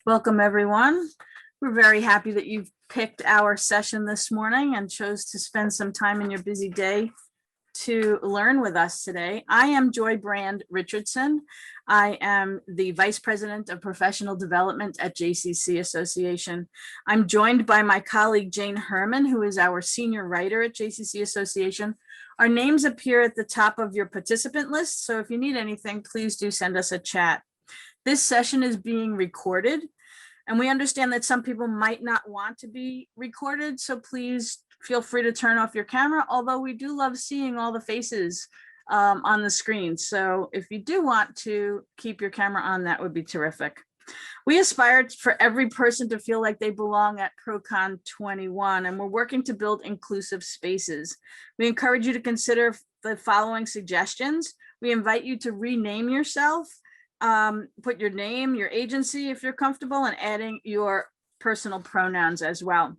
Welcome, everyone. We're very happy that you've picked our session this morning and chose to spend some time in your busy day to learn with us today. I am Joy Brand Richardson. I am the Vice President of Professional Development at JCC Association. I'm joined by my colleague Jane Herman, who is our senior writer at JCC Association. Our names appear at the top of your participant list, so if you need anything, please do send us a chat. This session is being recorded, and we understand that some people might not want to be recorded, so please feel free to turn off your camera, although we do love seeing all the faces on the screen. So if you do want to keep your camera on, that would be terrific. We aspire for every person to feel like they belong at ProCon 21, and we're working to build inclusive spaces. We encourage you to consider the following suggestions. We invite you to rename yourself. Put your name, your agency, if you're comfortable, and adding your personal pronouns as well.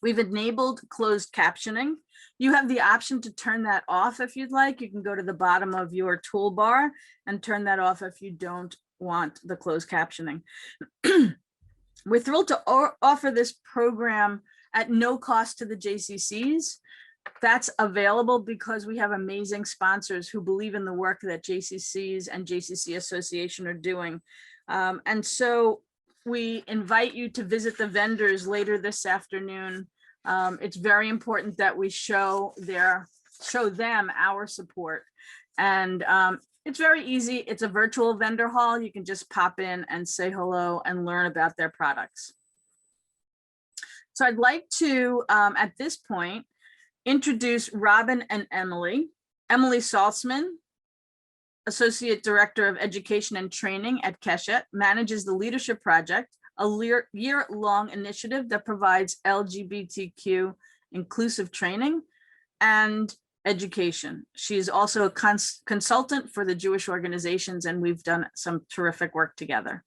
We've enabled closed captioning. You have the option to turn that off if you'd like. You can go to the bottom of your toolbar and turn that off if you don't want the closed captioning. We're thrilled to offer this program at no cost to the JCCs. That's available because we have amazing sponsors who believe in the work that JCCs and JCC Association are doing. And so we invite you to visit the vendors later this afternoon. It's very important that we show them our support. And it's very easy. It's a virtual vendor hall. You can just pop in and say hello and learn about their products. So I'd like to, at this point, introduce Robin and Emily. Emily Saltzman, Associate Director of Education and Training at Kesha, manages the Leadership Project, a year-long initiative that provides LGBTQ inclusive training and education. She is also a consultant for the Jewish organizations, and we've done some terrific work together.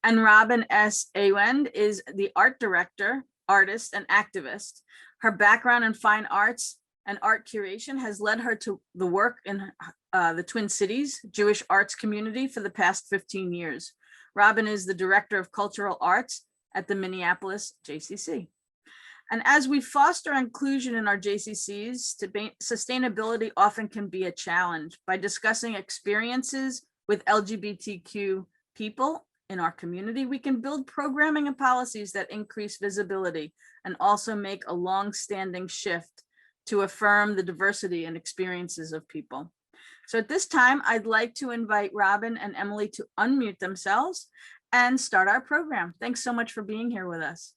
And Robin S. Awend is the Art Director, artist, and activist. Her background in fine arts and art curation has led her to the work in the Twin Cities Jewish arts community for the past 15 years. Robin is the Director of Cultural Arts at the Minneapolis JCC. And as we foster inclusion in our JCCs, sustainability often can be a challenge. By discussing experiences with LGBTQ people in our community, we can build programming and policies that increase visibility and also make a long-standing shift to affirm the diversity and experiences of people. So at this time, I'd like to invite Robin and Emily to unmute themselves and start our program. Thanks so much for being here with us.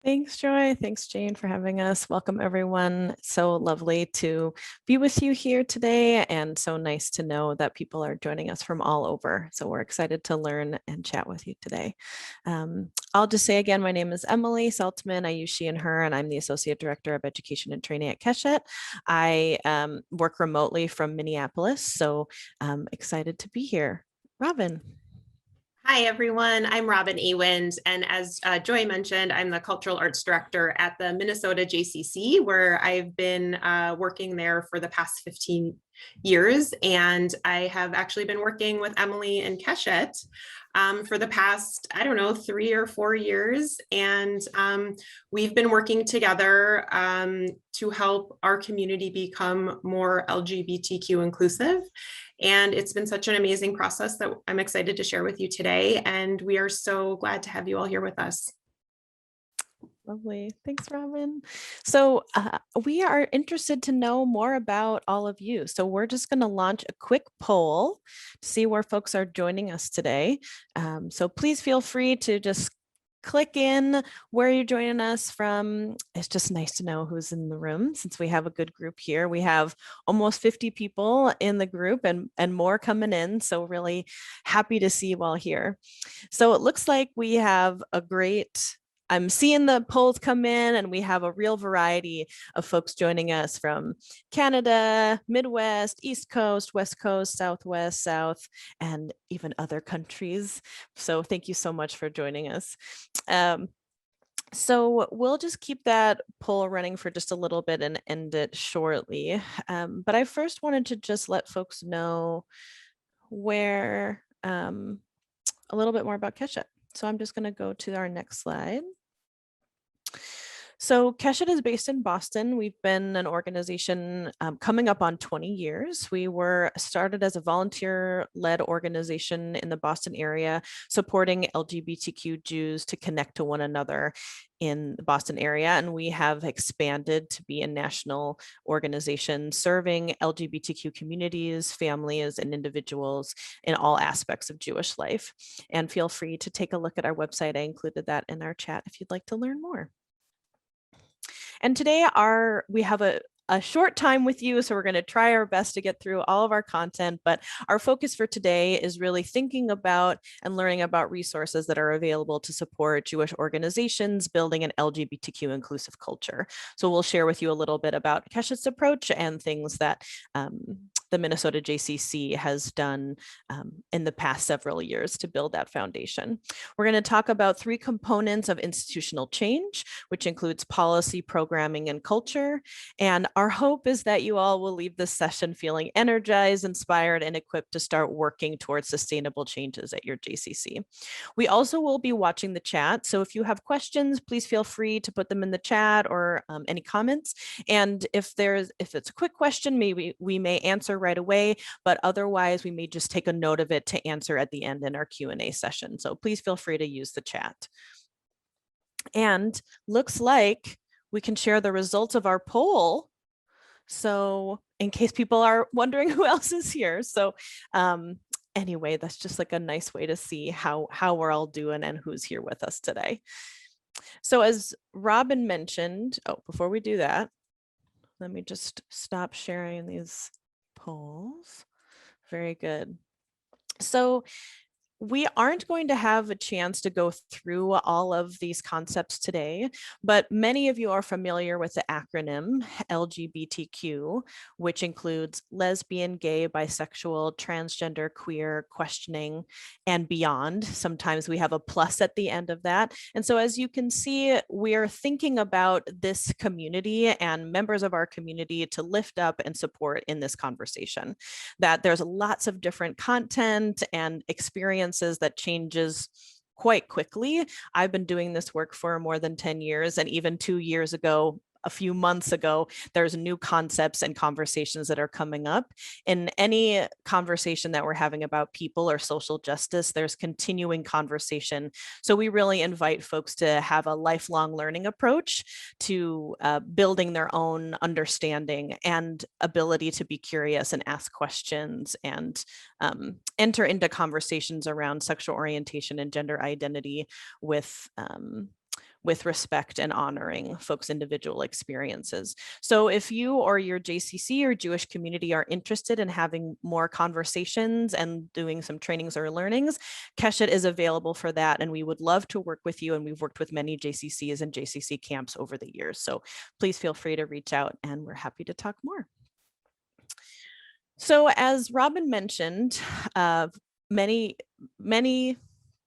Thanks, Joy. Thanks, Jane, for having us. Welcome, everyone. So lovely to be with you here today, and so nice to know that people are joining us from all over. So we're excited to learn and chat with you today. I'll just say again, my name is Emily Saltzman. I use she and her, and I'm the Associate Director of Education and Training at Kesha. I work remotely from Minneapolis, so I'm excited to be here. Robin. Hi, everyone. I'm Robin Awend, and as Joy mentioned, I'm the Cultural Arts Director at the Minnesota JCC, where I've been working there for the past 15 years, and I have actually been working with Emily and Kesha for the past, 3 or 4 years, and we've been working together to help our community become more LGBTQ inclusive. And it's been such an amazing process that I'm excited to share with you today. And we are so glad to have you all here with us. Lovely. Thanks, Robin. So we are interested to know more about all of you. So we're just going to launch a quick poll to see where folks are joining us today. So please feel free to just click in where you're joining us from. It's just nice to know who's in the room since we have a good group here. We have almost 50 people in the group and more coming in. So really happy to see you all here. So it looks like we have a great I'm seeing the polls come in, and we have a real variety of folks joining us from Canada, Midwest, East Coast, West Coast, Southwest, South, and even other countries. So thank you so much for joining us. So we'll just keep that poll running for just a little bit and end it shortly. But I first wanted to just let folks know where a little bit more about Kesha. So I'm just going to go to our next slide. So Kesha is based in Boston. We've been an organization coming up on 20 years. We were started as a volunteer-led organization in the Boston area, supporting LGBTQ Jews to connect to one another in the Boston area. And we have expanded to be a national organization serving LGBTQ communities, families, and individuals in all aspects of Jewish life. And feel free to take a look at our website. I included that in our chat if you'd like to learn more. And today we have a short time with you, so we're going to try our best to get through all of our content, but our focus for today is really thinking about and learning about resources that are available to support Jewish organizations building an LGBTQ inclusive culture. So we'll share with you a little bit about Kesha's approach and things that the Minnesota JCC has done in the past several years to build that foundation. We're going to talk about 3 components of institutional change, which includes policy, programming, and culture. And our hope is that you all will leave this session feeling energized, inspired, and equipped to start working towards sustainable changes at your JCC. We also will be watching the chat. So if you have questions, please feel free to put them in the chat or any comments. And if it's a quick question, maybe we may answer right away, but otherwise we may just take a note of it to answer at the end in our Q&A session. So please feel free to use the chat. And looks like we can share the results of our poll. So in case people are wondering who else is here. So anyway, that's just like a nice way to see how we're all doing and who's here with us today. So as Robin mentioned, before we do that, let me just stop sharing these polls. Very good. So we aren't going to have a chance to go through all of these concepts today, but many of you are familiar with the acronym LGBTQ, which includes lesbian, gay, bisexual, transgender, queer, questioning, and beyond. Sometimes we have a plus at the end of that. And so as you can see, we're thinking about this community and members of our community to lift up and support in this conversation, that there's lots of different content and experiences that changes quite quickly. I've been doing this work for more than 10 years, and even 2 years ago, a few months ago, there's new concepts and conversations that are coming up. In any conversation that we're having about people or social justice, there's continuing conversation. So we really invite folks to have a lifelong learning approach to building their own understanding and ability to be curious and ask questions and enter into conversations around sexual orientation and gender identity with respect and honoring folks' individual experiences. So if you or your JCC or Jewish community are interested in having more conversations and doing some trainings or learnings, Kesha is available for that, and we would love to work with you, and we've worked with many JCCs and JCC camps over the years. So please feel free to reach out, and we're happy to talk more. So as Robin mentioned,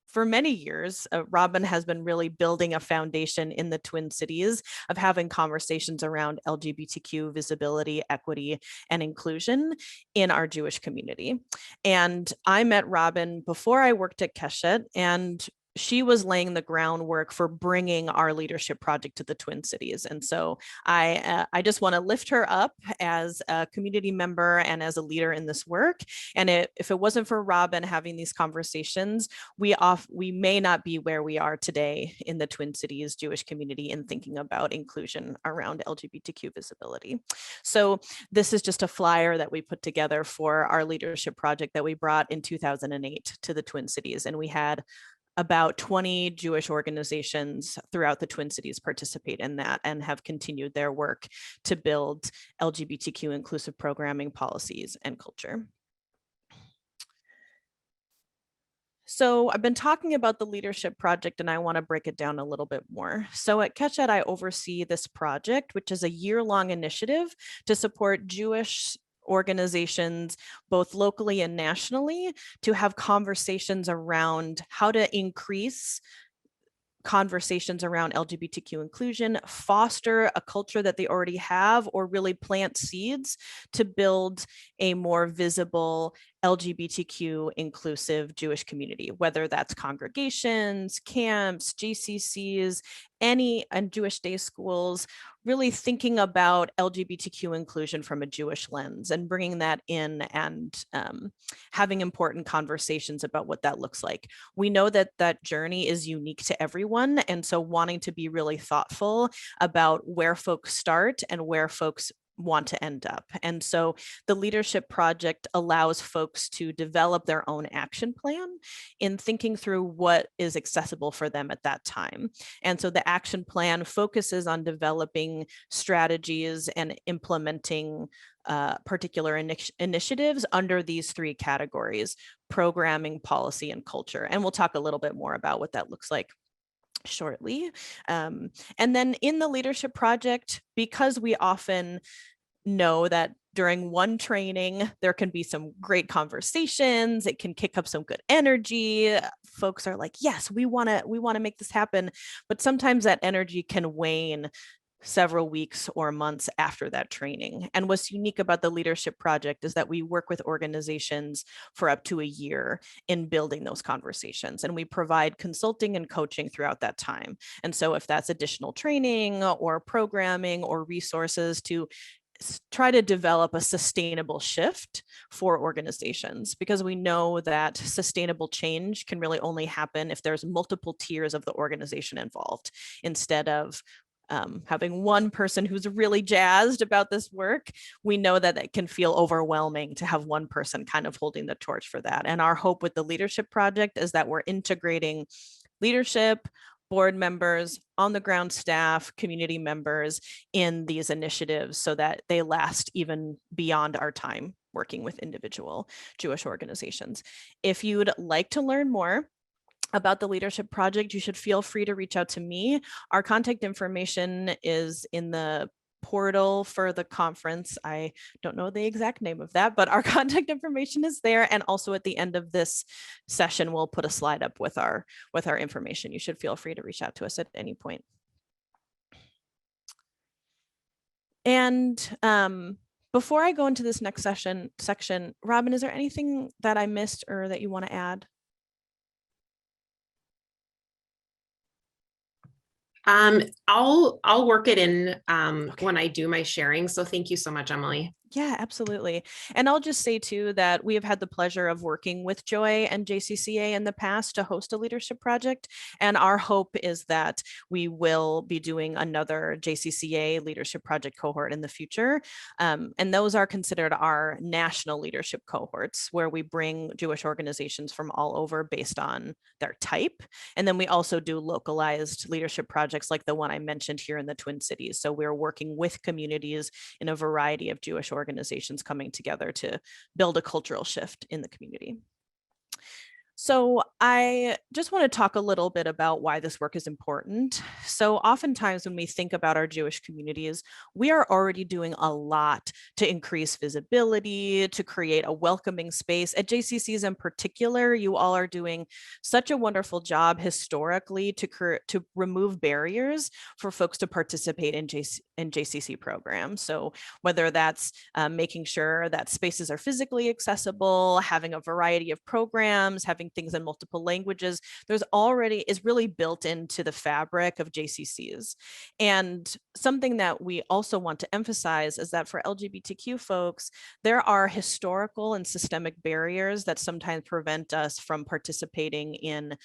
for many years, Robin has been really building a foundation in the Twin Cities of having conversations around LGBTQ visibility, equity, and inclusion in our Jewish community. And I met Robin before I worked at Kesha, and she was laying the groundwork for bringing our leadership project to the Twin Cities. And so I just want to lift her up as a community member and as a leader in this work. And if it wasn't for Robin having these conversations, we may not be where we are today in the Twin Cities Jewish community in thinking about inclusion around LGBTQ visibility. So this is just a flyer that we put together for our leadership project that we brought in 2008 to the Twin Cities. And we had about 20 Jewish organizations throughout the Twin Cities participate in that and have continued their work to build LGBTQ inclusive programming, policies, and culture. So I've been talking about the leadership project, and I want to break it down a little bit more. So at Kesha, I oversee this project, which is a year-long initiative to support Jewish organizations, both locally and nationally, to have conversations around how to increase conversations around LGBTQ inclusion, foster a culture that they already have, or really plant seeds to build a more visible LGBTQ inclusive Jewish community, whether that's congregations, camps, JCCs, and Jewish day schools, really thinking about LGBTQ inclusion from a Jewish lens and bringing that in and having important conversations about what that looks like. We know that that journey is unique to everyone. And so wanting to be really thoughtful about where folks start and where folks want to end up. And so the leadership project allows folks to develop their own action plan in thinking through what is accessible for them at that time. And so the action plan focuses on developing strategies and implementing particular initiatives under these three categories: programming, policy, and culture. And we'll talk a little bit more about what that looks like shortly. And then in the leadership project, because we often know that during one training, there can be some great conversations, it can kick up some good energy. Folks are like, yes, we want to make this happen. But sometimes that energy can wane several weeks or months after that training. And what's unique about the leadership project is that we work with organizations for up to a year in building those conversations, and we provide consulting and coaching throughout that time. And so if that's additional training or programming or resources to try to develop a sustainable shift for organizations, because we know that sustainable change can really only happen if there's multiple tiers of the organization involved, instead of having one person who's really jazzed about this work. We know that it can feel overwhelming to have one person kind of holding the torch for that. And our hope with the leadership project is that we're integrating leadership, board members, on the ground staff, community members in these initiatives so that they last even beyond our time working with individual Jewish organizations. If you'd like to learn more about the leadership project, you should feel free to reach out to me. Our contact information is in the portal for the conference. I don't know the exact name of that, but our contact information is there. And also at the end of this session, we'll put a slide up with our information. You should feel free to reach out to us at any point. And before I go into this next section, Robin, is there anything that I missed or that you want to add? I'll work it in when I do my sharing. So thank you so much, Emily. Yeah, absolutely. And I'll just say too that we have had the pleasure of working with Joy and JCCA in the past to host a leadership project. And our hope is that we will be doing another JCCA leadership project cohort in the future. And those are considered our national leadership cohorts, where we bring Jewish organizations from all over based on their type. And then we also do localized leadership projects like the one I mentioned here in the Twin Cities. So we're working with communities in a variety of Jewish organizations coming together to build a cultural shift in the community. So I just want to talk a little bit about why this work is important. So oftentimes when we think about our Jewish communities, we are already doing a lot to increase visibility, to create a welcoming space. At JCCs in particular, you all are doing such a wonderful job historically to remove barriers for folks to participate in JCC programs. So whether that's making sure that spaces are physically accessible, having a variety of programs, having things in multiple languages, is really built into the fabric of JCCs. And something that we also want to emphasize is that for LGBTQ folks, there are historical and systemic barriers that sometimes prevent us from participating in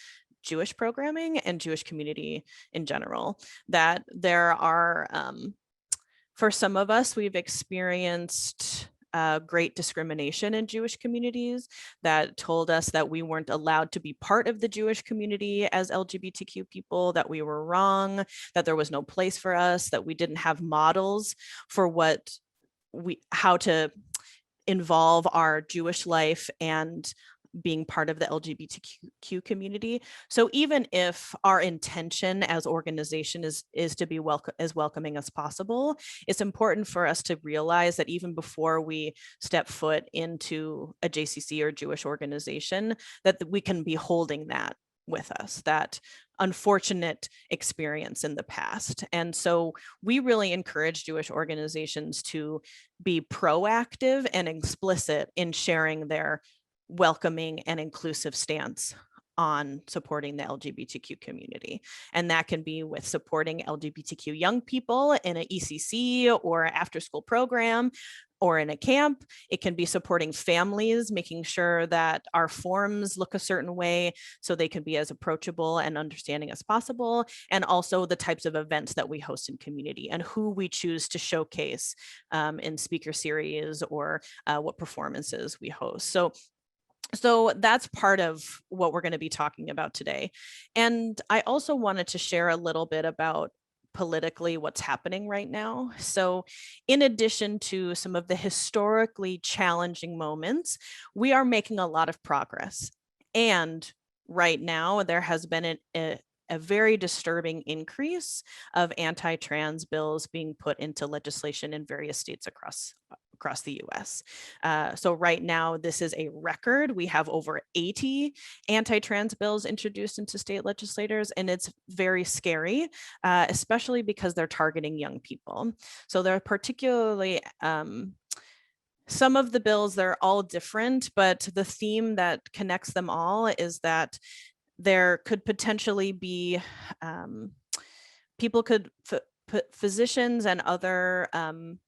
Jewish programming and Jewish community in general. That there are, for some of us, we've experienced great discrimination in Jewish communities that told us that we weren't allowed to be part of the Jewish community as LGBTQ people, that we were wrong, that there was no place for us, that we didn't have models for how to involve our Jewish life and being part of the LGBTQ community. So even if our intention as organization is to be as welcoming as possible, it's important for us to realize that even before we step foot into a JCC or Jewish organization, that we can be holding that with us, that unfortunate experience in the past. And so we really encourage Jewish organizations to be proactive and explicit in sharing their welcoming and inclusive stance on supporting the LGBTQ community. And that can be with supporting LGBTQ young people in an ECC or after school program or in a camp. It can be supporting families, making sure that our forms look a certain way so they can be as approachable and understanding as possible. And also the types of events that we host in community and who we choose to showcase in speaker series or what performances we host. So that's part of what we're going to be talking about today. And I also wanted to share a little bit about politically what's happening right now. So in addition to some of the historically challenging moments, we are making a lot of progress. And right now there has been a very disturbing increase of anti-trans bills being put into legislation in various states across the US. So right now, this is a record. We have over 80 anti-trans bills introduced into state legislators, and it's very scary, especially because they're targeting young people. So they're particularly, some of the bills, they're all different, but the theme that connects them all is that there could potentially be, people could, physicians and other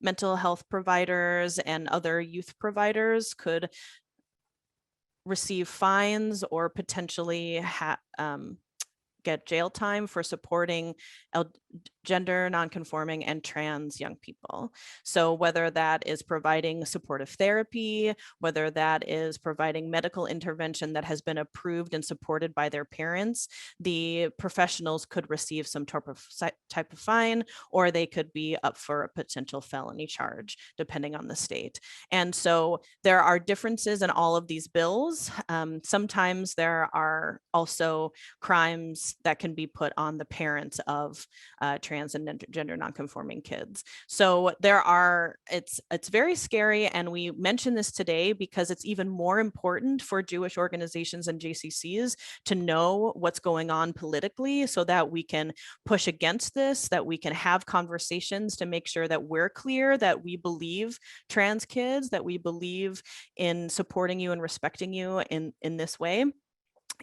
mental health providers and other youth providers could receive fines or potentially get jail time for supporting gender nonconforming and trans young people. So whether that is providing supportive therapy, whether that is providing medical intervention that has been approved and supported by their parents, the professionals could receive some type of fine, or they could be up for a potential felony charge, depending on the state. And so there are differences in all of these bills. Sometimes there are also crimes that can be put on the parents of trans and gender nonconforming kids. So it's very scary. And we mention this today because it's even more important for Jewish organizations and JCCs to know what's going on politically so that we can push against this, that we can have conversations to make sure that we're clear that we believe trans kids, that we believe in supporting you and respecting you in this way.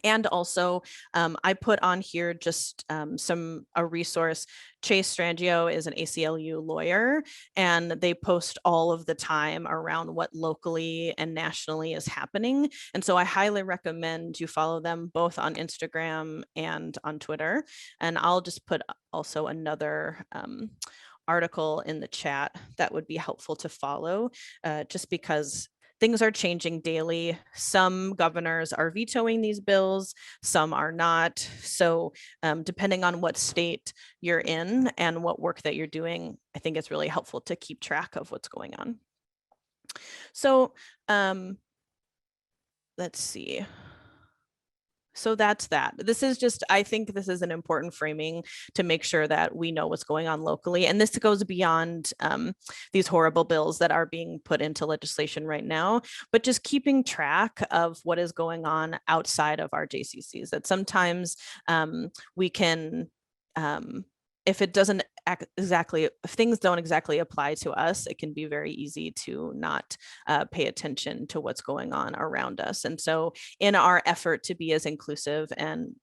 And also, I put on here just a resource. Chase Strangio is an ACLU lawyer, and they post all of the time around what locally and nationally is happening. And so I highly recommend you follow them both on Instagram and on Twitter. And I'll just put also another article in the chat that would be helpful to follow, just because things are changing daily. Some governors are vetoing these bills, some are not. So depending on what state you're in and what work that you're doing, I think it's really helpful to keep track of what's going on. So let's see. So that's that. This is just, I think this is an important framing to make sure that we know what's going on locally. And this goes beyond these horrible bills that are being put into legislation right now, but just keeping track of what is going on outside of our JCCs, that sometimes we can, if it doesn't if things don't exactly apply to us, it can be very easy to not pay attention to what's going on around us. And so in our effort to be as inclusive and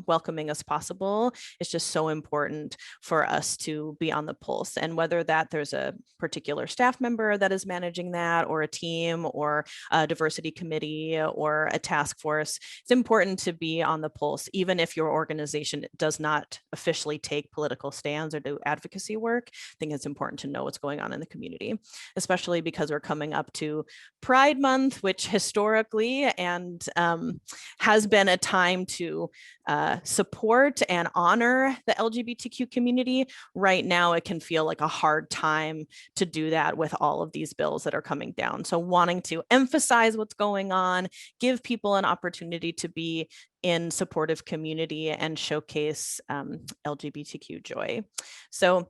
welcoming as possible, it's just so important for us to be on the pulse. And whether that there's a particular staff member that is managing that, or a team, or a diversity committee, or a task force, it's important to be on the pulse, even if your organization does not officially take political stands or do advocacy work. I think it's important to know what's going on in the community, especially because we're coming up to Pride Month, which historically and has been a time to support and honor the LGBTQ community. Right now, it can feel like a hard time to do that with all of these bills that are coming down. So wanting to emphasize what's going on, give people an opportunity to be in supportive community and showcase LGBTQ joy. So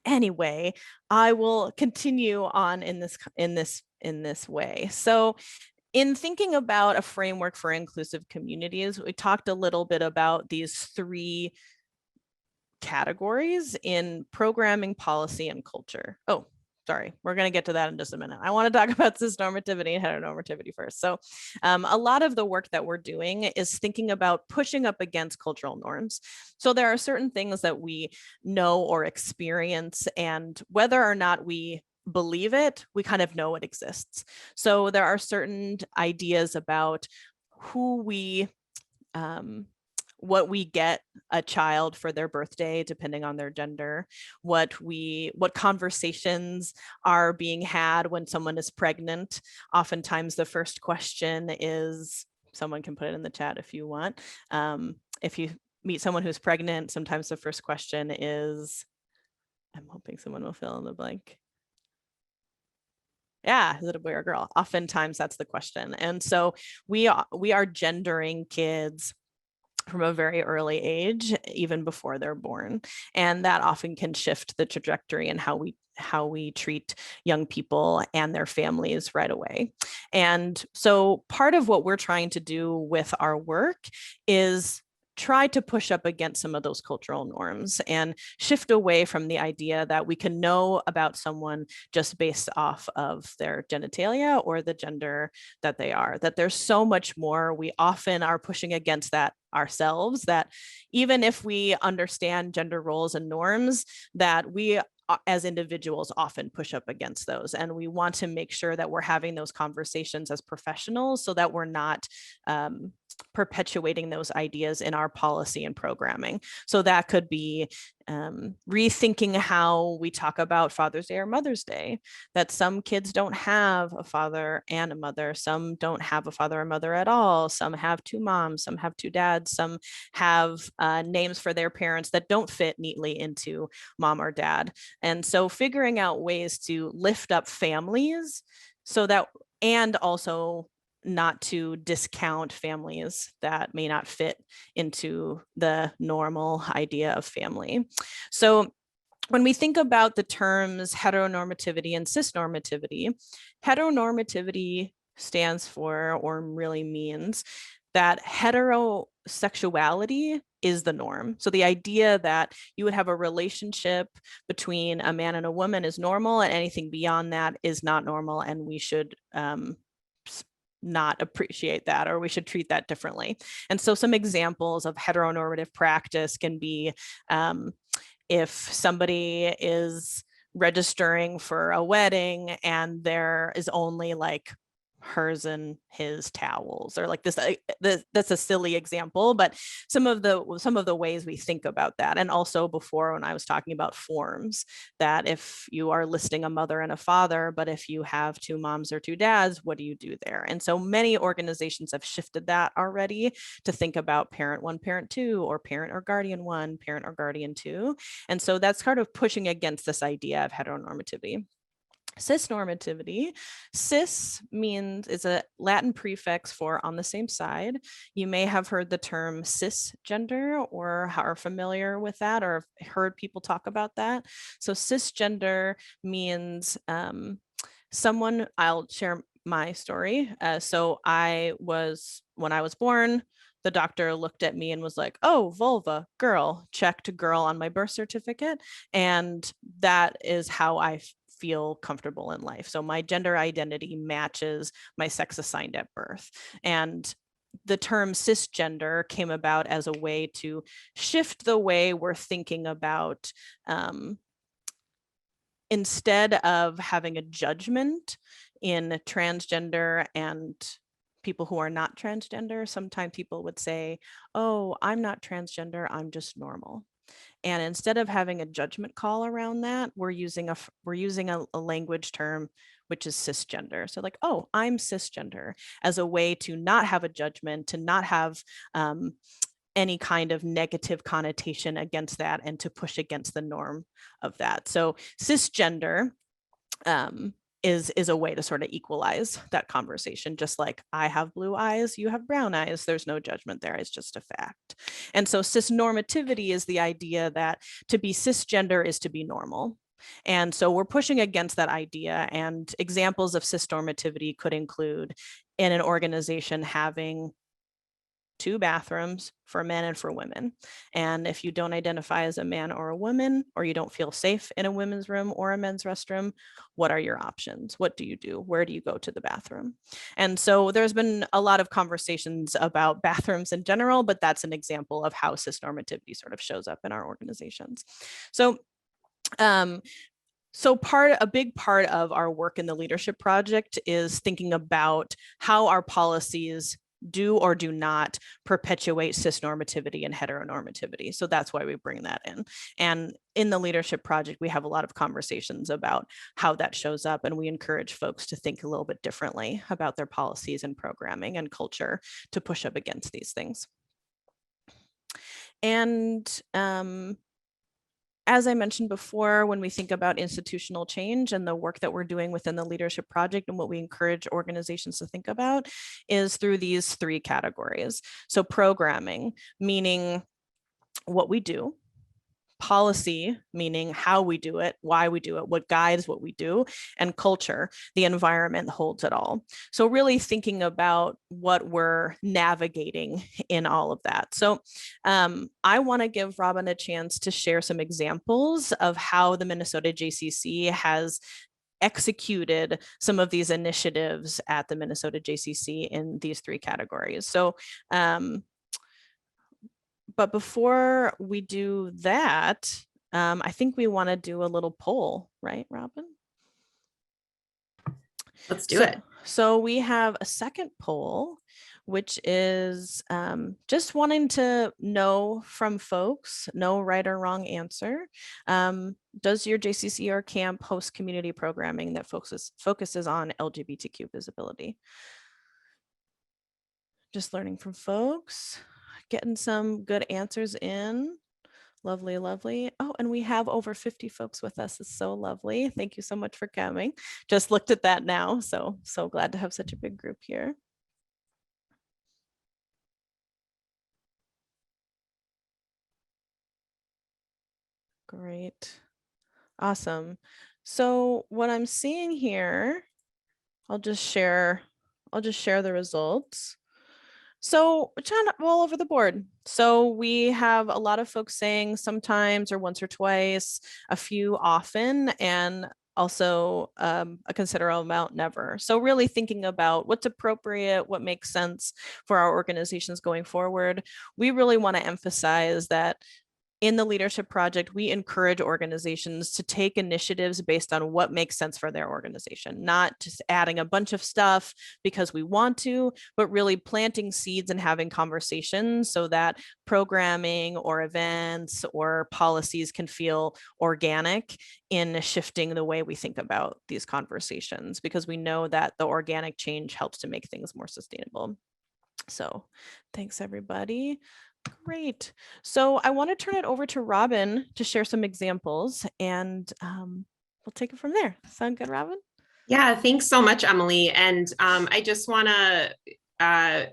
anyway, I will continue on in this way. So in thinking about a framework for inclusive communities, we talked a little bit about these 3 categories in programming, policy, and culture. Oh, sorry, we're going to get to that in just a minute. I want to talk about cisnormativity and heteronormativity first. So a lot of the work that we're doing is thinking about pushing up against cultural norms. So there are certain things that we know or experience, and whether or not we believe it, we kind of know it exists. So there are certain ideas about who we what we get a child for their birthday, depending on their gender, what conversations are being had when someone is pregnant. Oftentimes the first question is, someone can put it in the chat if you want. If you meet someone who's pregnant, sometimes the first question is, I'm hoping someone will fill in the blank. Yeah, is it a boy or a girl? Oftentimes that's the question. And so we are gendering kids from a very early age, even before they're born. And that often can shift the trajectory and how we treat young people and their families right away. And so part of what we're trying to do with our work is try to push up against some of those cultural norms and shift away from the idea that we can know about someone just based off of their genitalia or the gender that they are, that there's so much more. We often are pushing against that ourselves, that even if we understand gender roles and norms, that we as individuals often push up against those. And we want to make sure that we're having those conversations as professionals so that we're not perpetuating those ideas in our policy and programming. So that could be rethinking how we talk about Father's Day or Mother's Day, that some kids don't have a father and a mother, some don't have a father or mother at all, some have 2 moms, some have 2 dads, some have names for their parents that don't fit neatly into mom or dad. And so figuring out ways to lift up families so that, and also not to discount families that may not fit into the normal idea of family. So when we think about the terms heteronormativity and cisnormativity, heteronormativity stands for, or really means, that heterosexuality is the norm. So the idea that you would have a relationship between a man and a woman is normal, and anything beyond that is not normal, and we should not appreciate that, or we should treat that differently. And so some examples of heteronormative practice can be if somebody is registering for a wedding and there is only like hers and his towels, or like this, that's a silly example, but some of the ways we think about that. And also before, when I was talking about forms, that if you are listing a mother and a father, but if you have 2 moms or 2 dads, what do you do there? And so many organizations have shifted that already to think about parent 1, parent 2, or parent or guardian 1, parent or guardian 2. And so that's kind of pushing against this idea of heteronormativity. Cisnormativity. Cis means, is a Latin prefix for on the same side. You may have heard the term cisgender, or are familiar with that, or heard people talk about that. So cisgender means someone, I'll share my story. So when I was born, the doctor looked at me and was like, oh, vulva, girl, checked girl on my birth certificate. And that is how I feel comfortable in life. So my gender identity matches my sex assigned at birth. And the term cisgender came about as a way to shift the way we're thinking about, instead of having a judgment in transgender and people who are not transgender, sometimes people would say, oh, I'm not transgender, I'm just normal. And instead of having a judgment call around that, we're using a language term, which is cisgender. So like, oh, I'm cisgender, as a way to not have a judgment, to not have any kind of negative connotation against that, and to push against the norm of that. So cisgender is a way to sort of equalize that conversation. Just like I have blue eyes, you have brown eyes, there's no judgment there, it's just a fact. And so cisnormativity is the idea that to be cisgender is to be normal. And so we're pushing against that idea, and examples of cisnormativity could include in an organization having 2 bathrooms for men and for women. And if you don't identify as a man or a woman, or you don't feel safe in a women's room or a men's restroom, what are your options? What do you do? Where do you go to the bathroom? And so there's been a lot of conversations about bathrooms in general, but that's an example of how cisnormativity sort of shows up in our organizations. So a big part of our work in the leadership project is thinking about how our policies do or do not perpetuate cisnormativity and heteronormativity. So that's why we bring that in. And in the leadership project, we have a lot of conversations about how that shows up, and we encourage folks to think a little bit differently about their policies and programming and culture to push up against these things. And as I mentioned before, when we think about institutional change and the work that we're doing within the leadership project, and what we encourage organizations to think about is through these 3 categories. So programming, meaning what we do; policy, meaning how we do it, why we do it, what guides what we do; and culture, the environment holds it all. So really thinking about what we're navigating in all of that. So I want to give Robin a chance to share some examples of how the Minnesota JCC has executed some of these initiatives at the Minnesota JCC in these 3 categories. So but before we do that, I think we want to do a little poll, right, Robin? Let's do it. So we have a second poll, which is just wanting to know from folks, no right or wrong answer. Does your JCC or camp host community programming that focuses on LGBTQ visibility? Just learning from folks, getting some good answers in. Lovely, lovely. Oh, and we have over 50 folks with us. It's so lovely. Thank you so much for coming. Just looked at that now. So glad to have such a big group here. Great. Awesome. So what I'm seeing here, I'll just share the results. So John, all over the board. So we have a lot of folks saying sometimes or once or twice, a few often, and also a considerable amount never. So really thinking about what's appropriate, what makes sense for our organizations going forward. We really want to emphasize that in the leadership project, we encourage organizations to take initiatives based on what makes sense for their organization, not just adding a bunch of stuff because we want to, but really planting seeds and having conversations so that programming or events or policies can feel organic in shifting the way we think about these conversations, because we know that the organic change helps to make things more sustainable. So thanks, everybody. Great. So I want to turn it over to Robin to share some examples, and we'll take it from there. Sound good, Robin? Yeah, thanks so much, Emily. And I just want to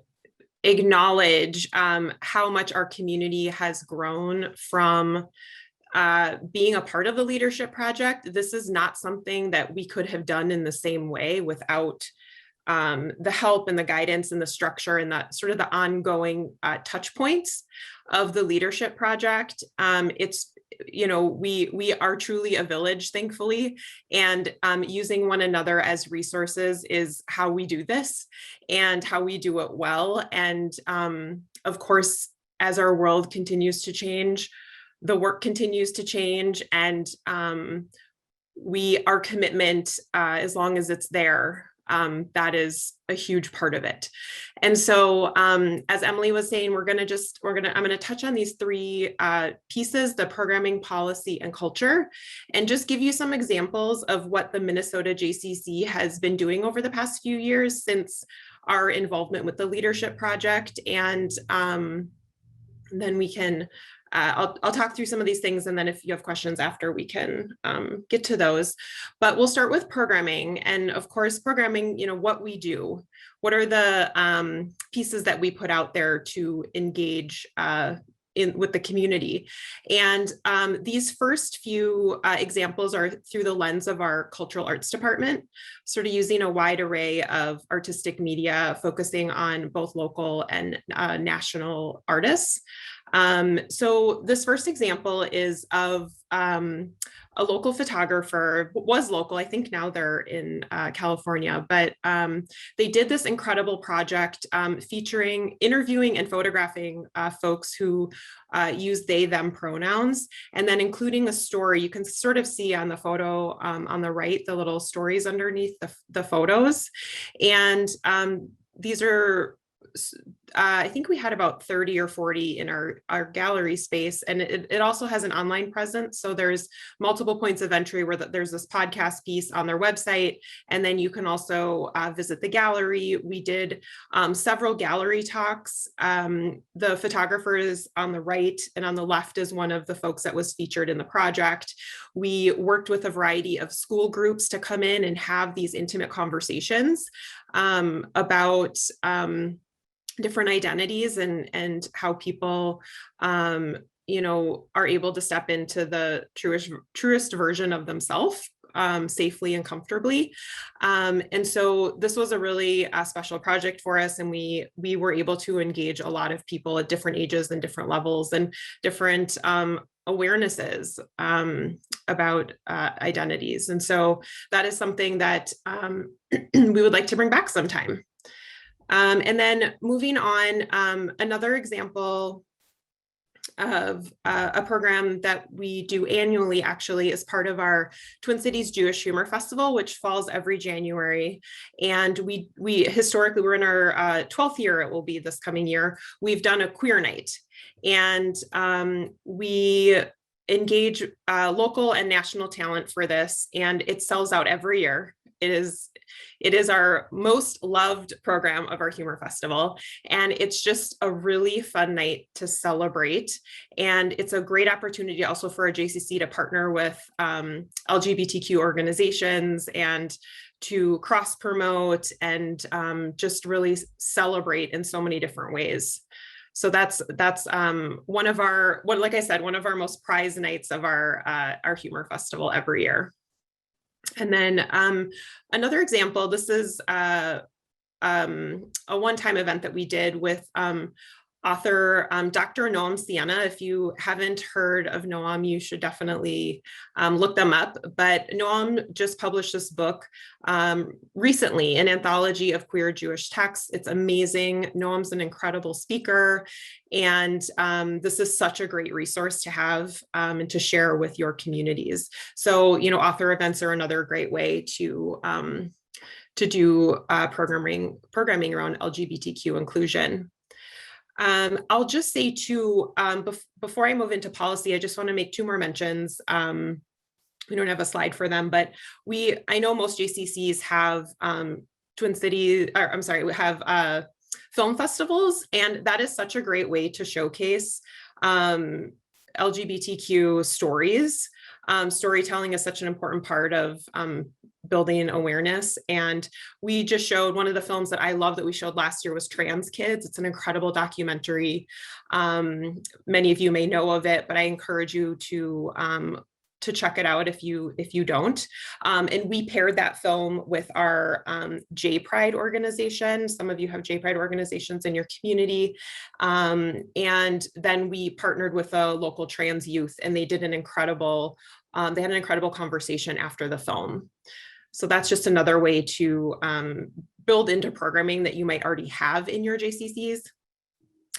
acknowledge how much our community has grown from being a part of the leadership project. This is not something that we could have done in the same way without the help and the guidance and the structure and the sort of the ongoing touch points of the leadership project. It's, you know, we are truly a village, thankfully, and using one another as resources is how we do this and how we do it well. And of course, as our world continues to change, the work continues to change, and our commitment, as long as it's there, that is a huge part of it. And so, as Emily was saying, I'm going to touch on these 3 pieces: the programming, policy, and culture, and just give you some examples of what the Minnesota JCC has been doing over the past few years since our involvement with the leadership project. And then we can I'll talk through some of these things, and then if you have questions after, we can get to those. But we'll start with programming. And of course, programming, you know, what we do, what are the pieces that we put out there to engage with the community. And these first few examples are through the lens of our cultural arts department, sort of using a wide array of artistic media, focusing on both local and national artists. So this first example is of a local photographer, was local, I think now they're in California, but they did this incredible project featuring, interviewing and photographing folks who use they, them pronouns, and then including a story. You can sort of see on the photo on the right, the little stories underneath the photos. And these are, I think we had about 30 or 40 in our gallery space, and it also has an online presence. So there's multiple points of entry where there's this podcast piece on their website, and then you can also visit the gallery. We did several gallery talks. The photographer is on the right, and on the left is one of the folks that was featured in the project. We worked with a variety of school groups to come in and have these intimate conversations about different identities and how people, you know, are able to step into the truest version of themselves safely and comfortably. And so this was a really special project for us, and we were able to engage a lot of people at different ages and different levels and different awarenesses about identities. And so that is something that we would like to bring back sometime. And then moving on, another example of a program that we do annually actually is part of our Twin Cities Jewish Humor Festival, which falls every January. And we historically, we're in our 12th year, it will be this coming year. We've done a queer night, and we engage local and national talent for this, and it sells out every year. It is our most loved program of our humor festival, and it's just a really fun night to celebrate. And it's a great opportunity also for a JCC to partner with LGBTQ organizations and to cross promote and just really celebrate in so many different ways. So that's one of our, like I said, one of our most prized nights of our humor festival every year. And then another example, this is a one-time event that we did with author Dr. Noam Sienna. If you haven't heard of Noam, you should definitely look them up. But Noam just published this book recently, an anthology of queer Jewish texts. It's amazing. Noam's an incredible speaker, and this is such a great resource to have and to share with your communities. So, you know, author events are another great way to do programming around LGBTQ inclusion. I'll just say too, before I move into policy, I just want to make two more mentions. We don't have a slide for them, but I know most JCCs have have film festivals, and that is such a great way to showcase LGBTQ stories. Storytelling is such an important part of building awareness. And we just showed one of the films that I love that we showed last year was Trans Kids. It's an incredible documentary. Many of you may know of it, but I encourage you to check it out if you don't. And we paired that film with our J Pride organization. Some of you have J Pride organizations in your community. And then we partnered with a local trans youth, and they did an incredible, they had an incredible conversation after the film. So that's just another way to build into programming that you might already have in your JCCs.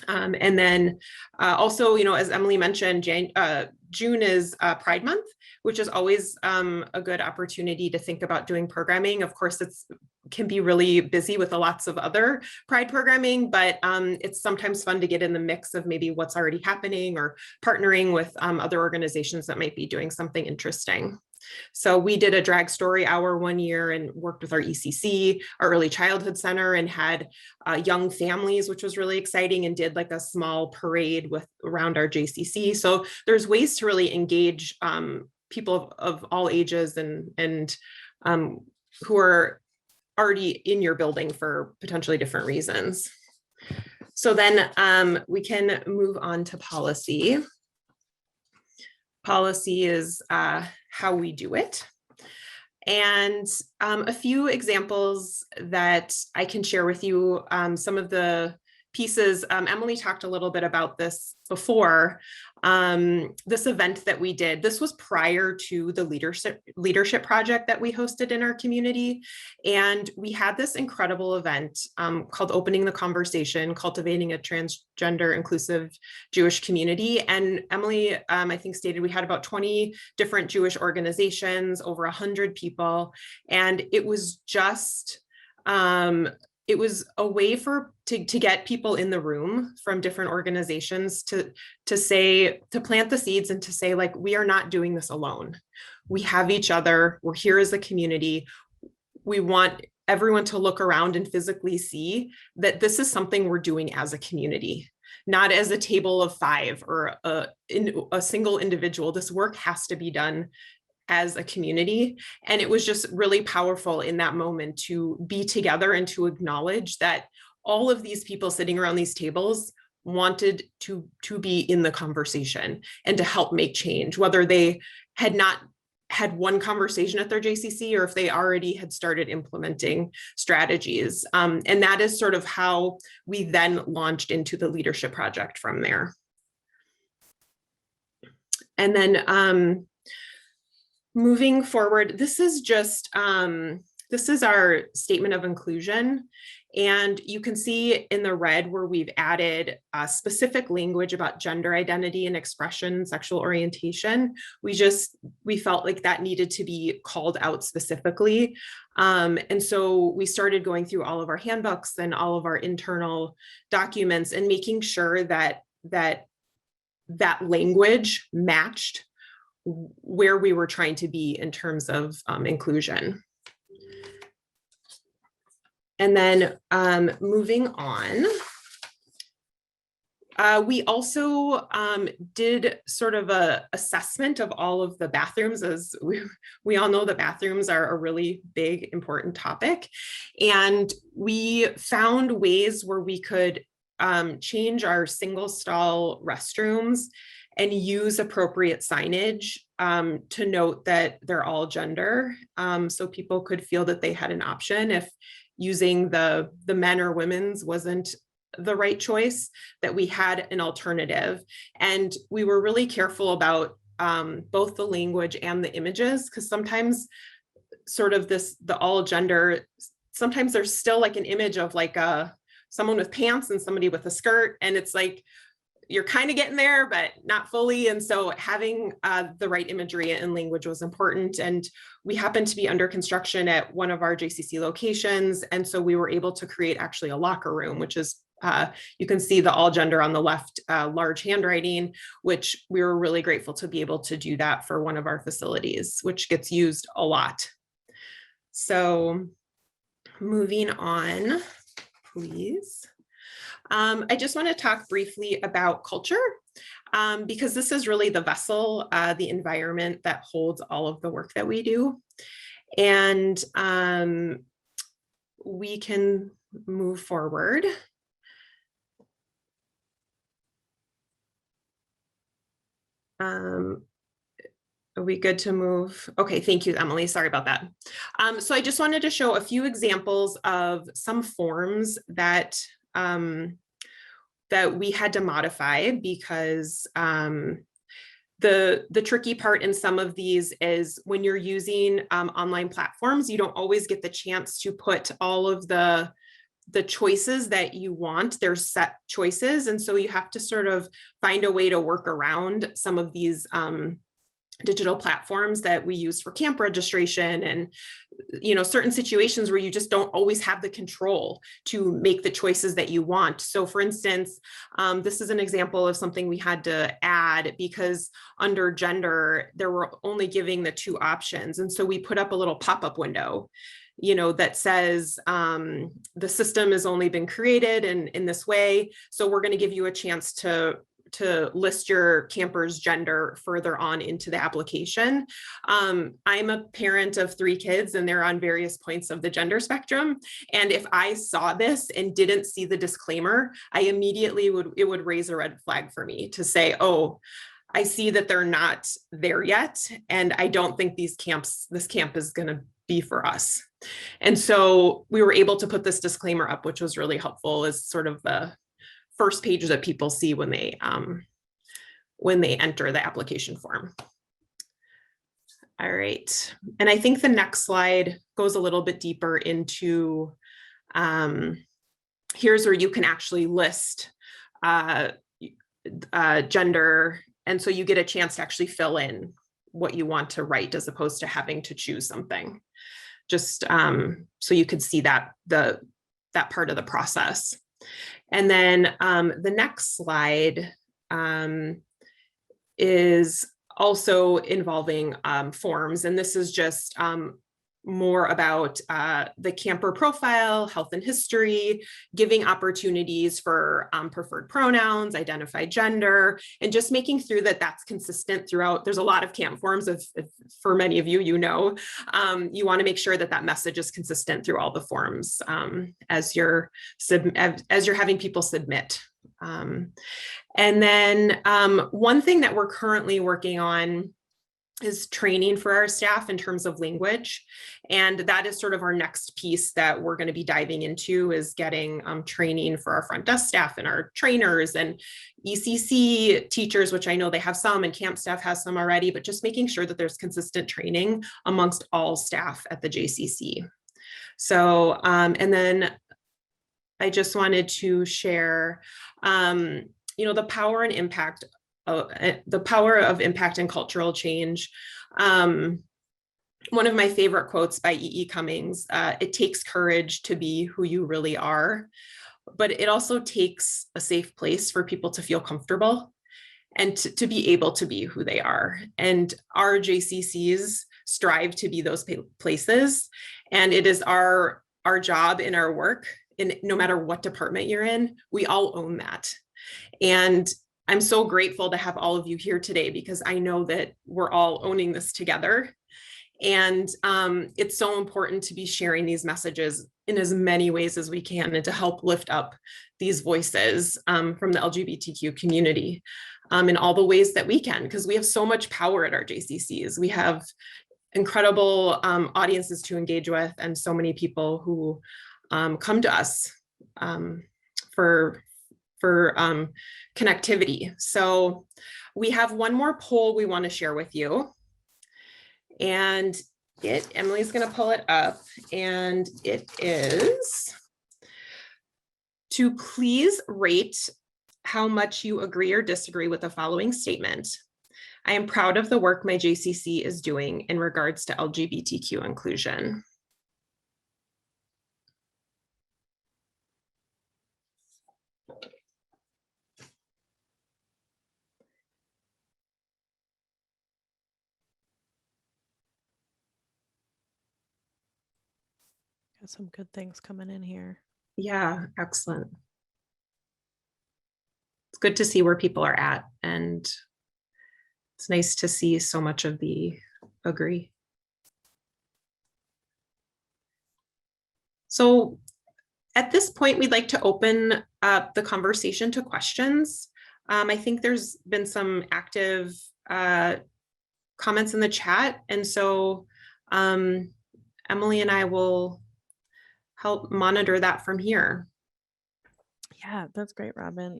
And then also, you know, as Emily mentioned, June is Pride Month, which is always a good opportunity to think about doing programming. Of course, can be really busy with lots of other Pride programming, but it's sometimes fun to get in the mix of maybe what's already happening or partnering with other organizations that might be doing something interesting. So we did a drag story hour one year and worked with our ECC, our early childhood center, and had young families, which was really exciting, and did like a small parade around our JCC. So there's ways to really engage people of all ages and who are already in your building for potentially different reasons. So then we can move on to policy. Policy is how we do it. And a few examples that I can share with you, some of the pieces. Emily talked a little bit about this before. This event that we did, this was prior to the leadership project that we hosted in our community. And we had this incredible event called Opening the Conversation, Cultivating a Transgender Inclusive Jewish Community. And Emily, I think, stated we had about 20 different Jewish organizations, over 100 people. And it was just, it was a way to get people in the room from different organizations to plant the seeds and to say, like, we are not doing this alone. We have each other. We're here as a community. We want everyone to look around and physically see that this is something we're doing as a community, not as a table of five or a single individual. This work has to be done as a community. And it was just really powerful in that moment to be together and to acknowledge that all of these people sitting around these tables wanted to be in the conversation and to help make change, whether they had not had one conversation at their JCC or if they already had started implementing strategies. And that is sort of how we then launched into the leadership project from there. And then moving forward, this is just, this is our statement of inclusion. And you can see in the red where we've added specific language about gender identity and expression, sexual orientation. We felt like that needed to be called out specifically. And so we started going through all of our handbooks and all of our internal documents and making sure that language matched where we were trying to be in terms of inclusion. And then moving on, we also did sort of a assessment of all of the bathrooms. As we all know, the bathrooms are a really big, important topic. And we found ways where we could change our single stall restrooms and use appropriate signage to note that they're all gender, so people could feel that they had an option if using the men or women's wasn't the right choice, that we had an alternative. And we were really careful about both the language and the images, because sometimes sort of the all gender, sometimes there's still like an image of like someone with pants and somebody with a skirt, and it's like, you're kind of getting there, but not fully. And so having the right imagery and language was important. And we happened to be under construction at one of our JCC locations. And so we were able to create actually a locker room, which is, you can see the all gender on the left, large handwriting, which we were really grateful to be able to do that for one of our facilities, which gets used a lot. So moving on, please. I just want to talk briefly about culture, because this is really the vessel, the environment that holds all of the work that we do. And we can move forward. Are we good to move? Okay, thank you, Emily. Sorry about that. So I just wanted to show a few examples of some forms that that we had to modify, because the tricky part in some of these is when you're using online platforms, you don't always get the chance to put all of the choices that you want. There's set choices. And so you have to sort of find a way to work around some of these digital platforms that we use for camp registration and, you know, certain situations where you just don't always have the control to make the choices that you want. So for instance, this is an example of something we had to add because under gender, there were only giving the two options. And so we put up a little pop-up window, you know, that says the system has only been created in this way. So we're going to give you a chance to to list your camper's gender further on into the application. I'm a parent of 3 kids and they're on various points of the gender spectrum. And if I saw this and didn't see the disclaimer, I immediately it would raise a red flag for me to say, oh, I see that they're not there yet. And I don't think this camp is going to be for us. And so we were able to put this disclaimer up, which was really helpful, as sort of the first page that people see when they enter the application form. All right. And I think the next slide goes a little bit deeper into, here's where you can actually list gender. And so you get a chance to actually fill in what you want to write as opposed to having to choose something. Just so you could see that part of the process. And then the next slide is also involving forms. And this is just more about the camper profile, health and history, giving opportunities for preferred pronouns, identified gender, and just making sure that that's consistent throughout. There's a lot of camp forms, for many of you, you know, you want to make sure that that message is consistent through all the forms as you're having people submit. And then one thing that we're currently working on is training for our staff in terms of language. And that is sort of our next piece that we're going to be diving into, is getting training for our front desk staff and our trainers and ECC teachers, which I know they have some, and camp staff has some already, but just making sure that there's consistent training amongst all staff at the JCC. So, and then I just wanted to share, you know, the power and impact, the power of impact and cultural change. One of my favorite quotes by E.E. Cummings, it takes courage to be who you really are, but it also takes a safe place for people to feel comfortable and to be able to be who they are. And our JCCs strive to be those places. And it is our job in our work, and no matter what department you're in, we all own that. And I'm so grateful to have all of you here today, because I know that we're all owning this together. And it's so important to be sharing these messages in as many ways as we can, and to help lift up these voices from the LGBTQ community in all the ways that we can, because we have so much power at our JCCs. We have incredible audiences to engage with, and so many people who come to us for connectivity. So we have one more poll we want to share with you, and Emily's going to pull it up, and it is to please rate how much you agree or disagree with the following statement. I am proud of the work my JCC is doing in regards to LGBTQ inclusion. Got some good things coming in here. Yeah, excellent. It's good to see where people are at, and it's nice to see so much of the agree. So at this point, we'd like to open up the conversation to questions. I think there's been some active comments in the chat, and so Emily and I will help monitor that from here. Yeah, that's great, Robin.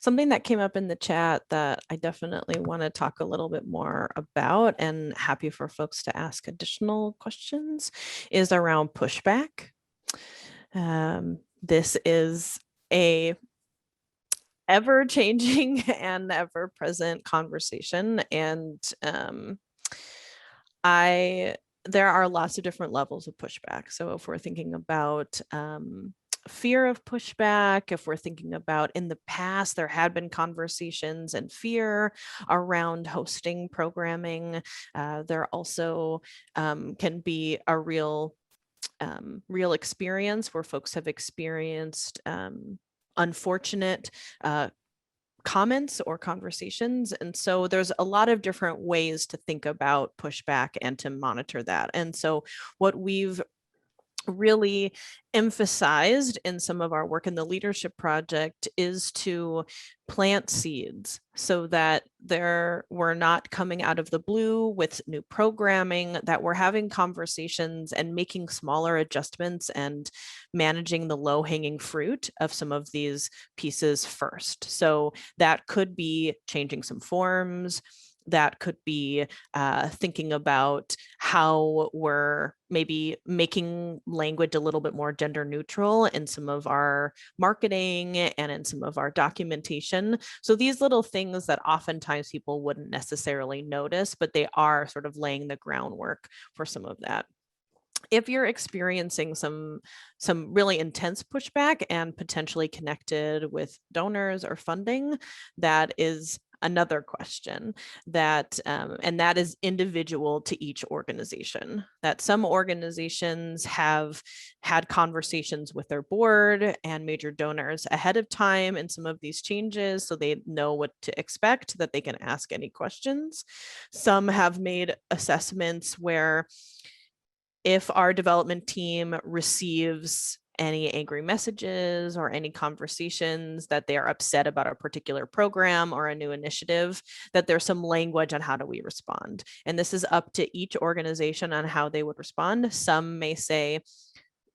Something that came up in the chat that I definitely want to talk a little bit more about, and happy for folks to ask additional questions, is around pushback. This is a ever-changing and ever-present conversation, and there are lots of different levels of pushback. So if we're thinking about fear of pushback, if we're thinking about in the past, there had been conversations and fear around hosting programming. There also can be a real experience where folks have experienced unfortunate comments or conversations. And so there's a lot of different ways to think about pushback and to monitor that. And so what we've really emphasized in some of our work in the leadership project is to plant seeds so that we're not coming out of the blue with new programming, that we're having conversations and making smaller adjustments and managing the low-hanging fruit of some of these pieces first. So that could be changing some forms. That could be thinking about how we're maybe making language a little bit more gender neutral in some of our marketing and in some of our documentation. So these little things that oftentimes people wouldn't necessarily notice, but they are sort of laying the groundwork for some of that. If you're experiencing some really intense pushback and potentially connected with donors or funding, that is another question that, and that is individual to each organization. That some organizations have had conversations with their board and major donors ahead of time in some of these changes, so they know what to expect, that they can ask any questions. Some have made assessments where if our development team receives any angry messages or any conversations that they are upset about a particular program or a new initiative, that there's some language on how do we respond. And this is up to each organization on how they would respond. Some may say,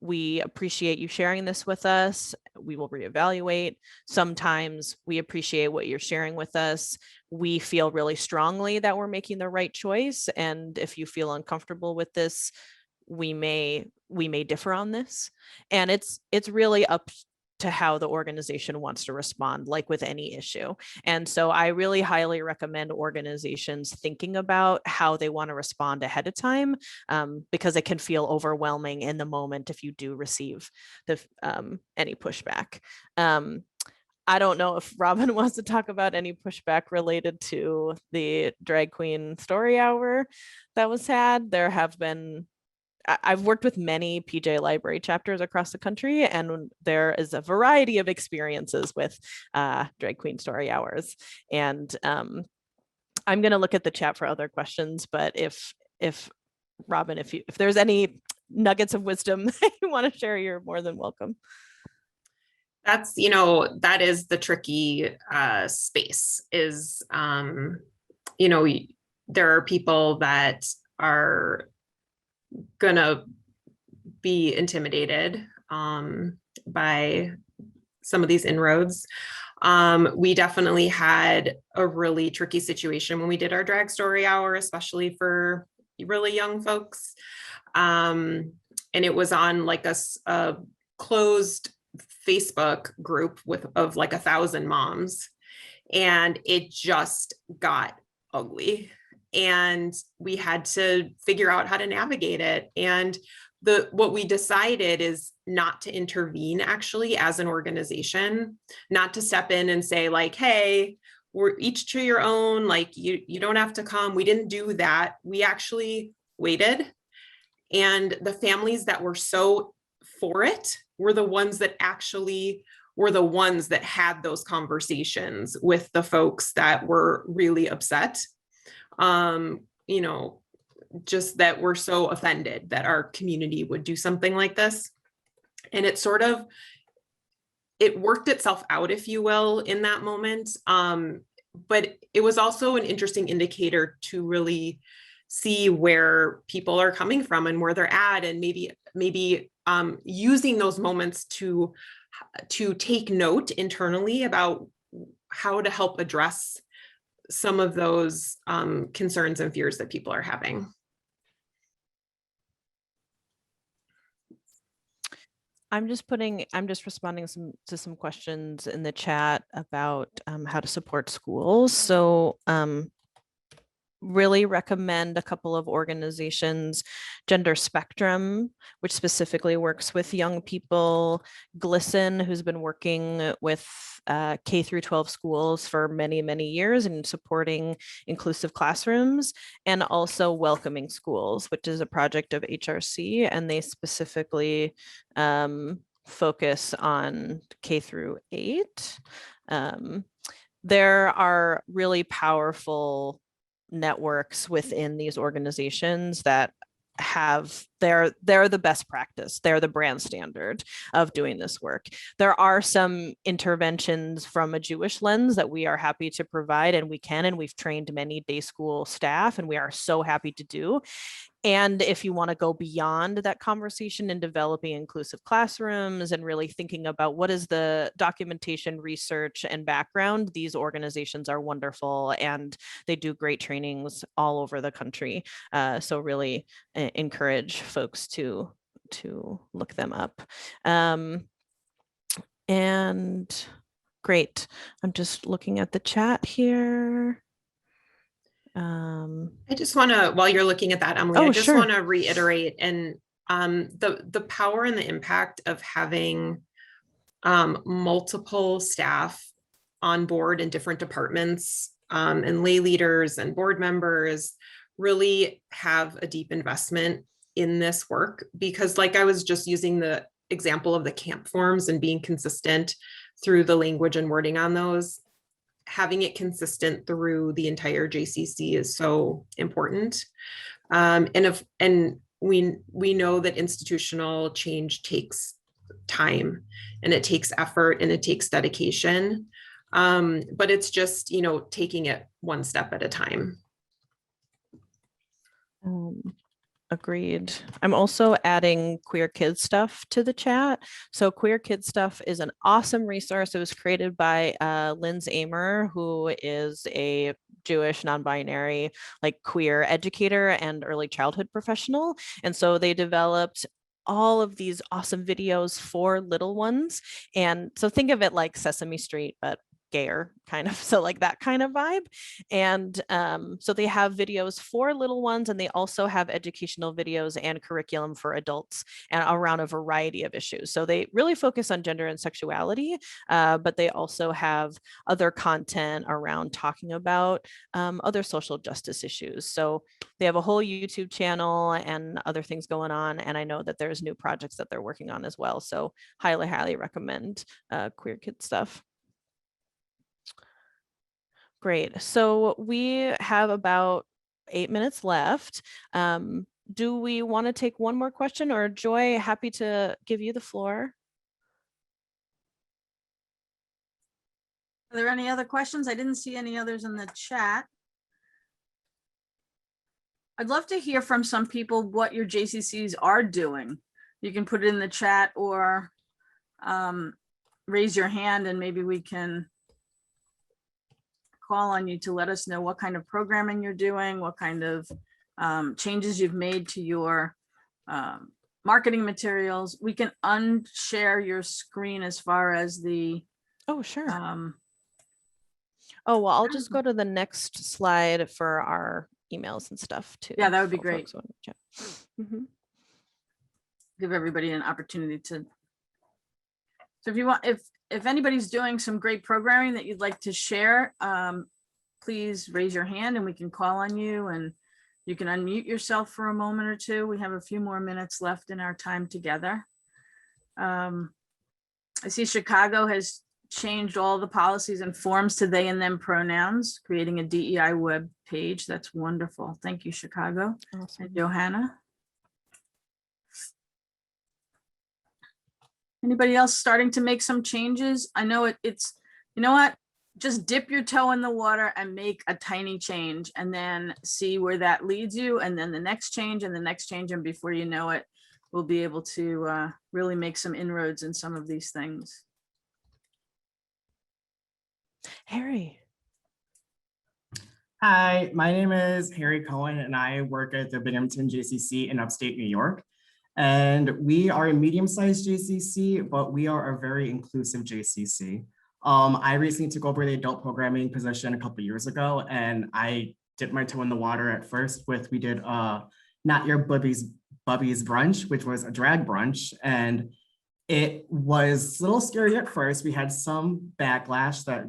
we appreciate you sharing this with us. We will reevaluate. Sometimes we appreciate what you're sharing with us. We feel really strongly that we're making the right choice. And if you feel uncomfortable with this, we may differ on this. And it's really up to how the organization wants to respond, like with any issue. And so I really highly recommend organizations thinking about how they want to respond ahead of time, because it can feel overwhelming in the moment if you do receive any pushback. I don't know if Robin wants to talk about any pushback related to the drag queen story hour that was had. There have been, I've worked with many PJ Library chapters across the country, and there is a variety of experiences with drag queen story hours. And I'm going to look at the chat for other questions, but if Robin, if there's any nuggets of wisdom that you want to share, you're more than welcome. That's, that is the tricky space is, there are people that are gonna be intimidated by some of these inroads. We definitely had a really tricky situation when we did our drag story hour, especially for really young folks. And it was on like a closed Facebook group of like 1,000 moms, and it just got ugly. And we had to figure out how to navigate it. And what we decided is not to intervene actually as an organization, not to step in and say like, hey, we're each to your own, like you don't have to come. We didn't do that. We actually waited. And the families that were so for it were the ones that actually were the ones that had those conversations with the folks that were really upset. Just that we're so offended that our community would do something like this. And it worked itself out, if you will, in that moment. But it was also an interesting indicator to really see where people are coming from and where they're at, and maybe using those moments to take note internally about how to help address some of those concerns and fears that people are having. I'm just responding to some questions in the chat about how to support schools. So really recommend a couple of organizations, Gender Spectrum, which specifically works with young people, Glisten, who's been working with K through 12 schools for many, many years and supporting inclusive classrooms, and also Welcoming Schools, which is a project of HRC, and they specifically focus on K through 8. there are really powerful networks within these organizations that they're the best practice. They're the brand standard of doing this work. There are some interventions from a Jewish lens that we are happy to provide, and we've trained many day school staff, and we are so happy to do. And if you want to go beyond that conversation and developing inclusive classrooms and really thinking about what is the documentation, research, and background, these organizations are wonderful and they do great trainings all over the country. So really encourage folks to look them up. And great. I'm just looking at the chat here. I just want to, while you're looking at that, Emily, I just sure. want to reiterate and the power and the impact of having multiple staff on board in different departments and lay leaders and board members really have a deep investment in this work, because like I was just using the example of the camp forms and being consistent through the language and wording on those, having it consistent through the entire JCC is so important. And we know that institutional change takes time and it takes effort and it takes dedication. But it's just, taking it one step at a time. Agreed. I'm also adding Queer Kid Stuff to the chat. So Queer Kid Stuff is an awesome resource. It was created by Linz Amer, who is a Jewish, non-binary, queer educator and early childhood professional. And so they developed all of these awesome videos for little ones. And so think of it like Sesame Street, but gayer kind of, so that kind of vibe. And so they have videos for little ones, and they also have educational videos and curriculum for adults and around a variety of issues. So they really focus on gender and sexuality, but they also have other content around talking about other social justice issues. So they have a whole YouTube channel and other things going on. And I know that there's new projects that they're working on as well. So highly recommend Queer Kid Stuff. Great. So we have about 8 minutes left. Do we want to take one more question, or Joy, happy to give you the floor? Are there any other questions? I didn't see any others in the chat. I'd love to hear from some people what your JCCs are doing. You can put it in the chat or raise your hand and maybe we can call on you to let us know what kind of programming you're doing, what kind of changes you've made to your marketing materials. We can unshare your screen as far as the. Oh, sure. Well, I'll just go to the next slide for our emails and stuff too. Yeah, that would be great. Mm-hmm. Give everybody an opportunity to. So if you want, if anybody's doing some great programming that you'd like to share, please raise your hand and we can call on you, and you can unmute yourself for a moment or two. We have a few more minutes left in our time together. I see Chicago has changed all the policies and forms to they and them pronouns, creating a DEI web page. That's wonderful. Thank you, Chicago. Awesome. And Johanna. Anybody else starting to make some changes? I know it's, you know what? Just dip your toe in the water and make a tiny change and then see where that leads you. And then the next change and the next change. And before you know it, we'll be able to really make some inroads in some of these things. Harry. Hi, my name is Harry Cohen and I work at the Binghamton JCC in upstate New York. And we are a medium-sized JCC, but we are a very inclusive JCC. I recently took over the adult programming position a couple of years ago, and I dipped my toe in the water at first we did Not Your Bubby's Brunch, which was a drag brunch. And it was a little scary at first. We had some backlash that,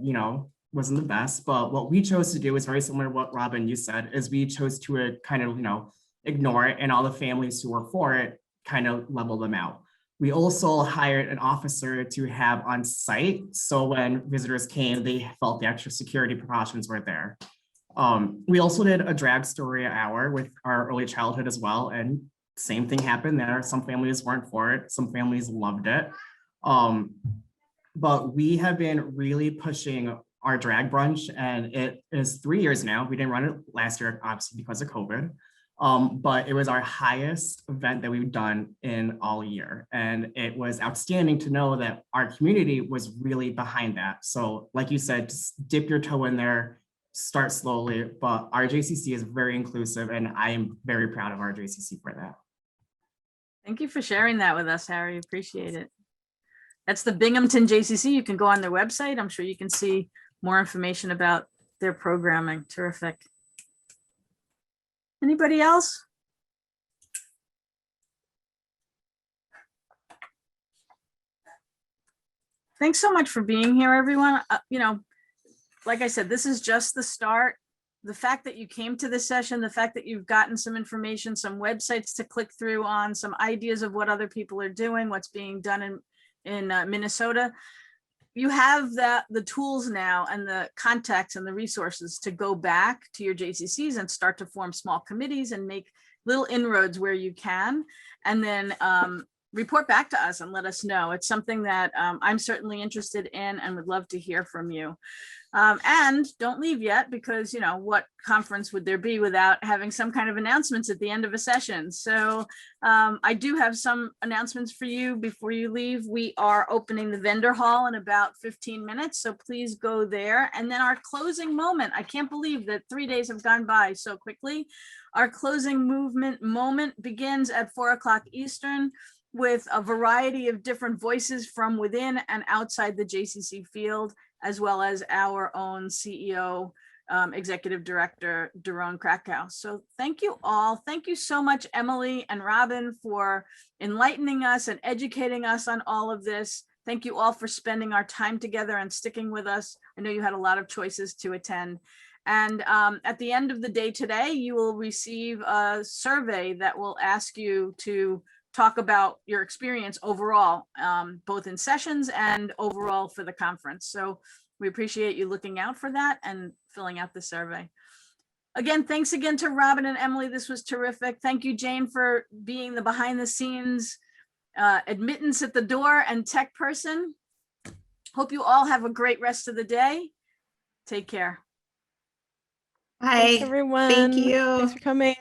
wasn't the best, but what we chose to do is very similar to what Robin, you said, is we chose to kind of, ignore it, and all the families who were for it kind of level them out. We also hired an officer to have on site. So when visitors came, they felt the extra security precautions were there. We also did a drag story hour with our early childhood as well. And same thing happened there. Some families weren't for it. Some families loved it. But we have been really pushing our drag brunch, and it is 3 years now. We didn't run it last year, obviously because of COVID. But it was our highest event that we've done in all year. And it was outstanding to know that our community was really behind that. So like you said, just dip your toe in there, start slowly, but our JCC is very inclusive, and I am very proud of our JCC for that. Thank you for sharing that with us, Harry. Appreciate it. That's the Binghamton JCC. You can go on their website. I'm sure you can see more information about their programming. Terrific. Anybody else? Thanks so much for being here, everyone. Like I said, this is just the start. The fact that you came to this session, the fact that you've gotten some information, some websites to click through on, some ideas of what other people are doing, what's being done in Minnesota. You have the tools now and the contacts and the resources to go back to your JCCs and start to form small committees and make little inroads where you can, and then report back to us and let us know. It's something that I'm certainly interested in and would love to hear from you. And don't leave yet, because what conference would there be without having some kind of announcements at the end of a session? So I do have some announcements for you before you leave. We are opening the vendor hall in about 15 minutes, so please go there. And then our closing moment, I can't believe that 3 days have gone by so quickly. Our closing moment begins at 4 o'clock Eastern, with a variety of different voices from within and outside the JCC field, as well as our own CEO, Executive Director, Daron Krakow. So thank you all. Thank you so much, Emily and Robin, for enlightening us and educating us on all of this. Thank you all for spending our time together and sticking with us. I know you had a lot of choices to attend. And at the end of the day today, you will receive a survey that will ask you to talk about your experience overall, both in sessions and overall for the conference. So we appreciate you looking out for that and filling out the survey. Again, thanks again to Robin and Emily. This was terrific. Thank you, Jane, for being the behind the scenes admittance at the door and tech person. Hope you all have a great rest of the day. Take care. Bye. Thanks, everyone. Thank you. Thanks for coming.